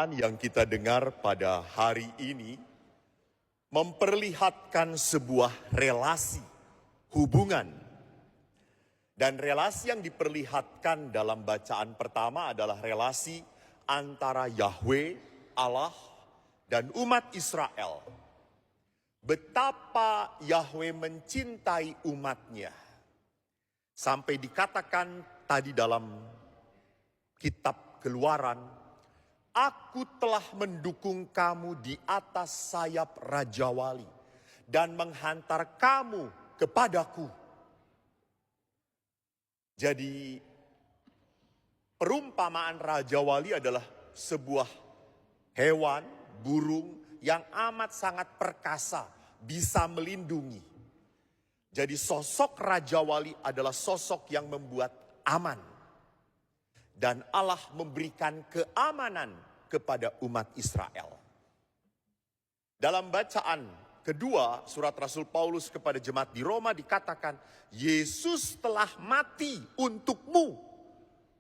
Yang kita dengar pada hari ini memperlihatkan sebuah relasi, hubungan. Dan relasi yang diperlihatkan dalam bacaan pertama adalah relasi antara Yahweh, Allah, dan umat Israel. Betapa Yahweh mencintai umatnya. Sampai dikatakan tadi dalam kitab Keluaran, Aku telah mendukung kamu di atas sayap Raja Wali dan menghantar kamu kepadaku. Jadi perumpamaan Raja Wali adalah sebuah hewan, burung yang amat sangat perkasa, bisa melindungi. Jadi sosok Raja Wali adalah sosok yang membuat aman. Dan Allah memberikan keamanan kepada umat Israel. Dalam bacaan kedua surat Rasul Paulus kepada jemaat di Roma dikatakan, Yesus telah mati untukmu,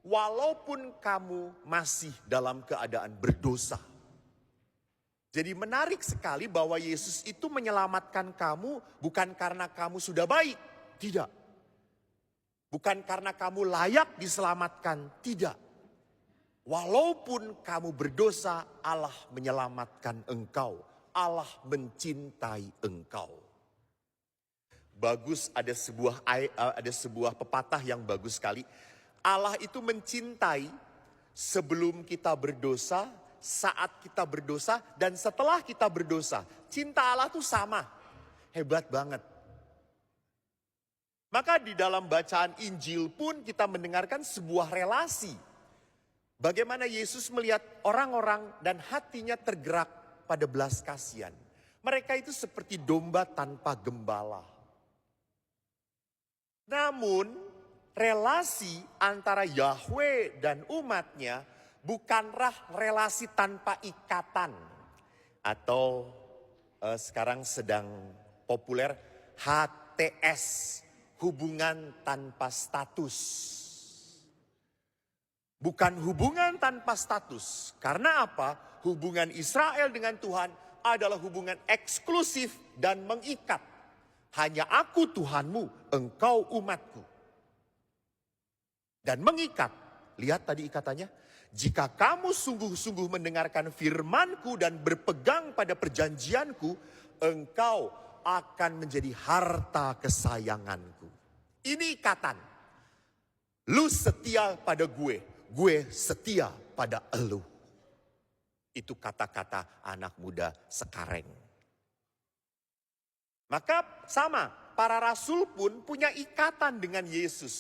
walaupun kamu masih dalam keadaan berdosa. Jadi menarik sekali bahwa Yesus itu menyelamatkan kamu bukan karena kamu sudah baik, tidak. Bukan karena kamu layak diselamatkan, tidak. Walaupun kamu berdosa, Allah menyelamatkan engkau. Allah mencintai engkau. Bagus, ada sebuah pepatah yang bagus sekali. Allah itu mencintai sebelum kita berdosa, saat kita berdosa, dan setelah kita berdosa. Cinta Allah itu sama. Hebat banget. Maka di dalam bacaan Injil pun kita mendengarkan sebuah relasi. Bagaimana Yesus melihat orang-orang dan hatinya tergerak pada belas kasihan. Mereka itu seperti domba tanpa gembala. Namun relasi antara Yahweh dan umatnya bukanlah relasi tanpa ikatan. Atau sekarang sedang populer HTS. Hubungan tanpa status. Bukan hubungan tanpa status. Karena apa? Hubungan Israel dengan Tuhan adalah hubungan eksklusif dan mengikat. Hanya aku Tuhanmu, engkau umatku. Dan mengikat. Lihat tadi ikatannya. Jika kamu sungguh-sungguh mendengarkan firmanku dan berpegang pada perjanjianku, engkau akan menjadi harta kesayanganku. Ini ikatan. Lu setia pada gue setia pada elu. Itu kata-kata anak muda sekarang. Maka sama, para rasul pun punya ikatan dengan Yesus.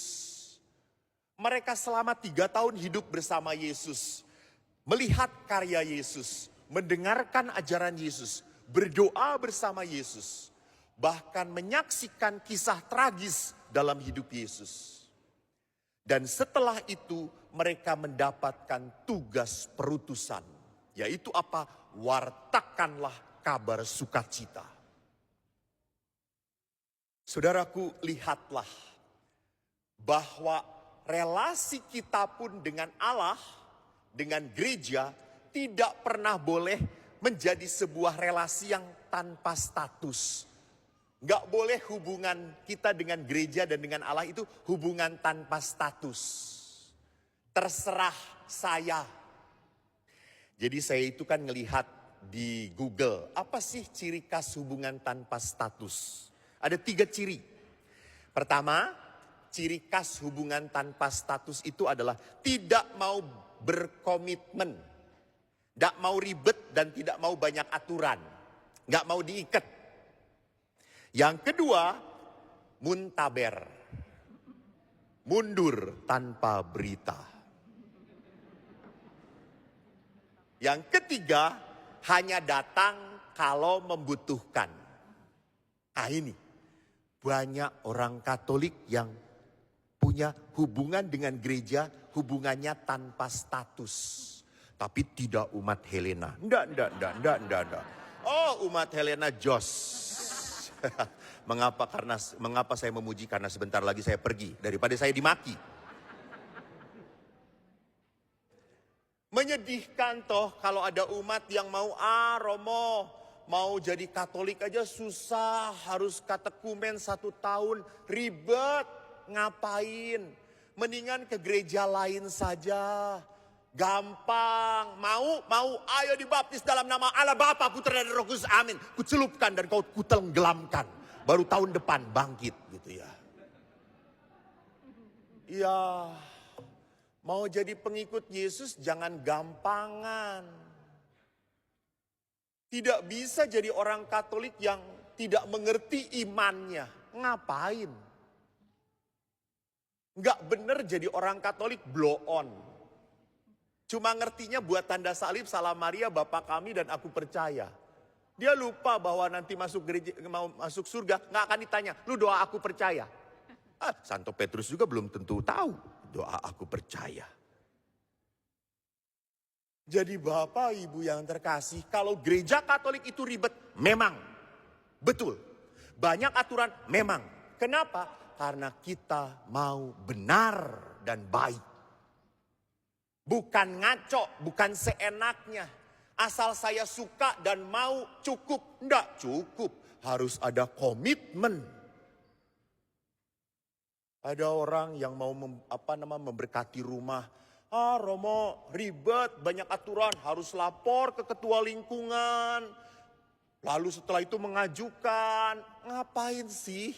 Mereka selama 3 tahun hidup bersama Yesus. Melihat karya Yesus, mendengarkan ajaran Yesus, berdoa bersama Yesus. Bahkan menyaksikan kisah tragis dalam hidup Yesus. Dan setelah itu mereka mendapatkan tugas perutusan. Yaitu apa? Wartakanlah kabar sukacita. Saudaraku, lihatlah bahwa relasi kita pun dengan Allah, dengan gereja, tidak pernah boleh menjadi sebuah relasi yang tanpa status. Gak boleh hubungan kita dengan gereja dan dengan Allah itu hubungan tanpa status. Terserah saya. Jadi saya itu kan ngelihat di Google, apa sih ciri khas hubungan tanpa status? Ada 3 ciri. Pertama, ciri khas hubungan tanpa status itu adalah tidak mau berkomitmen. Tidak mau ribet dan tidak mau banyak aturan. Gak mau diikat. Yang kedua, muntaber. Mundur tanpa berita. Yang ketiga, hanya datang kalau membutuhkan. Nah ini, banyak orang Katolik yang punya hubungan dengan gereja, hubungannya tanpa status. Tapi tidak umat Helena. Enggak. Oh, umat Helena jos. Mengapa saya memuji? Karena sebentar lagi saya pergi daripada saya dimaki. Menyedihkan toh kalau ada umat yang mau, Romo, mau jadi Katolik aja susah, harus katekumen 1 tahun, ribet, ngapain? Mendingan ke gereja lain saja, gampang, mau, ayo dibaptis dalam nama Allah Bapa, Putra dan Roh Kudus, amin. Kucelupkan dan kau kutenggelamkan, baru tahun depan bangkit gitu ya. Ya, mau jadi pengikut Yesus jangan gampangan. Tidak bisa jadi orang Katolik yang tidak mengerti imannya. Ngapain? Nggak bener jadi orang Katolik blow on. Cuma ngertinya buat tanda salib, Salam Maria, Bapa kami dan aku percaya. Dia lupa bahwa nanti masuk gereja, mau masuk surga, nggak akan ditanya, lu doa aku percaya. Santo Petrus juga belum tentu tahu doa aku percaya. Jadi Bapak Ibu yang terkasih, kalau gereja Katolik itu ribet, memang. Betul. Banyak aturan, memang. Kenapa? Karena kita mau benar dan baik. Bukan ngaco, bukan seenaknya. Asal saya suka dan mau cukup. Enggak cukup, harus ada komitmen. Ada orang yang mau memberkati rumah. Romo ribet, banyak aturan, harus lapor ke ketua lingkungan. Lalu setelah itu mengajukan, ngapain sih?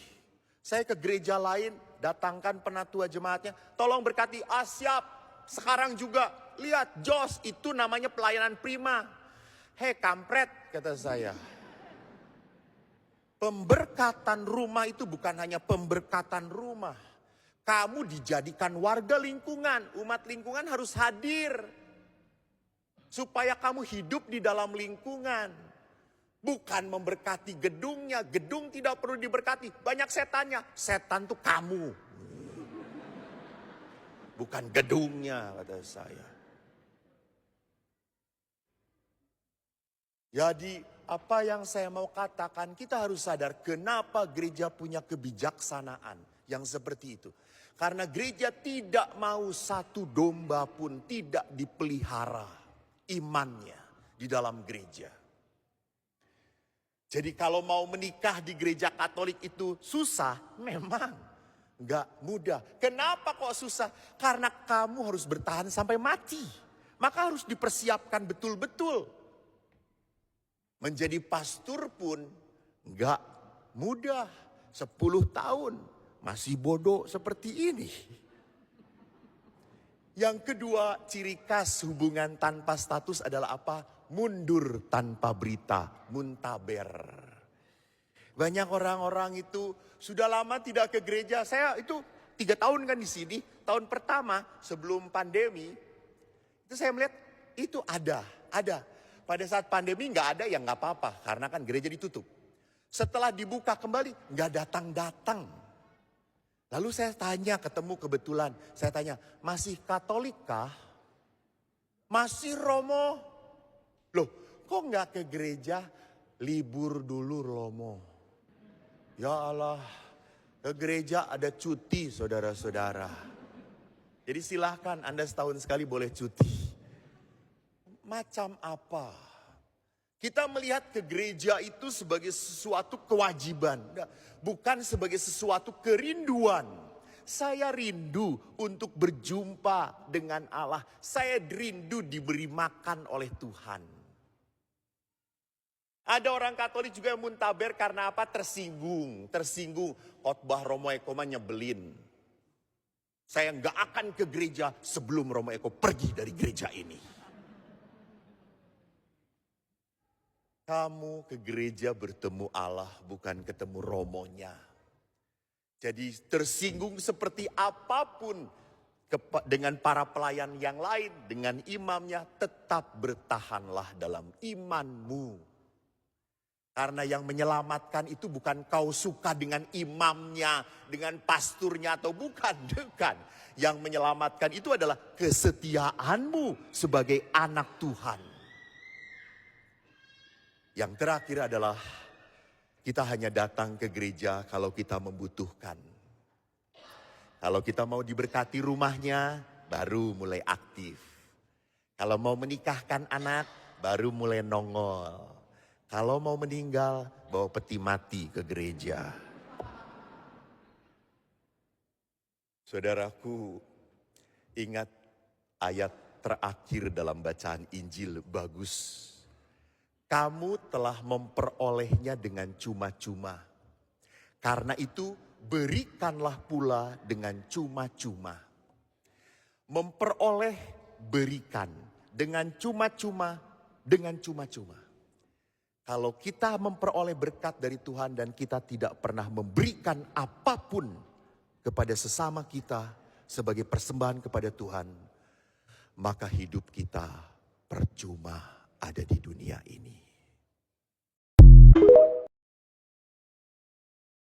Saya ke gereja lain, datangkan penatua jemaatnya, tolong berkati, siap. Sekarang juga, lihat Jos, itu namanya pelayanan prima. Hei kampret, kata saya. Pemberkatan rumah itu bukan hanya pemberkatan rumah. Kamu dijadikan warga lingkungan, umat lingkungan harus hadir. Supaya kamu hidup di dalam lingkungan. Bukan memberkati gedungnya, gedung tidak perlu diberkati. Banyak setannya, setan tuh kamu. Bukan gedungnya, kata saya. Jadi apa yang saya mau katakan, kita harus sadar kenapa gereja punya kebijaksanaan yang seperti itu. Karena gereja tidak mau satu domba pun tidak dipelihara imannya di dalam gereja. Jadi kalau mau menikah di gereja Katolik itu susah, memang nggak mudah. Kenapa kok susah? Karena kamu harus bertahan sampai mati. Maka harus dipersiapkan betul-betul. Menjadi pastor pun nggak mudah. 10 tahun. Masih bodoh seperti ini. Yang kedua, ciri khas hubungan tanpa status adalah apa? Mundur tanpa berita, muntaber. Banyak orang-orang itu sudah lama tidak ke gereja. Saya itu 3 tahun kan di sini. Tahun pertama sebelum pandemi, itu saya melihat itu ada. Pada saat pandemi nggak ada, ya nggak apa-apa, karena kan gereja ditutup. Setelah dibuka kembali, nggak datang-datang. Lalu saya tanya, ketemu kebetulan, saya tanya, masih Katolik kah? Masih Romo? Loh, kok nggak ke gereja? Libur dulu Romo. Ya Allah, ke gereja ada cuti saudara-saudara. Jadi silahkan Anda setahun sekali boleh cuti. Macam apa? Kita melihat ke gereja itu sebagai sesuatu kewajiban, bukan sebagai sesuatu kerinduan. Saya rindu untuk berjumpa dengan Allah. Saya rindu diberi makan oleh Tuhan. Ada orang Katolik juga yang muntaber karena apa? Tersinggung. Khotbah Romo Eko nyebelin. Saya nggak akan ke gereja sebelum Romo Eko pergi dari gereja ini. Kamu ke gereja bertemu Allah, bukan ketemu romonya. Jadi tersinggung seperti apapun dengan para pelayan yang lain, dengan imamnya, tetap bertahanlah dalam imanmu. Karena yang menyelamatkan itu bukan kau suka dengan imamnya, dengan pasturnya atau bukan. Yang menyelamatkan itu adalah kesetiaanmu sebagai anak Tuhan. Yang terakhir adalah kita hanya datang ke gereja kalau kita membutuhkan. Kalau kita mau diberkati rumahnya, baru mulai aktif. Kalau mau menikahkan anak, baru mulai nongol. Kalau mau meninggal, bawa peti mati ke gereja. Saudaraku, ingat ayat terakhir dalam bacaan Injil bagus. Kamu telah memperolehnya dengan cuma-cuma. Karena itu berikanlah pula dengan cuma-cuma. Memperoleh, berikan. Dengan cuma-cuma, dengan cuma-cuma. Kalau kita memperoleh berkat dari Tuhan dan kita tidak pernah memberikan apapun kepada sesama kita sebagai persembahan kepada Tuhan, maka hidup kita percuma ada di dunia ini.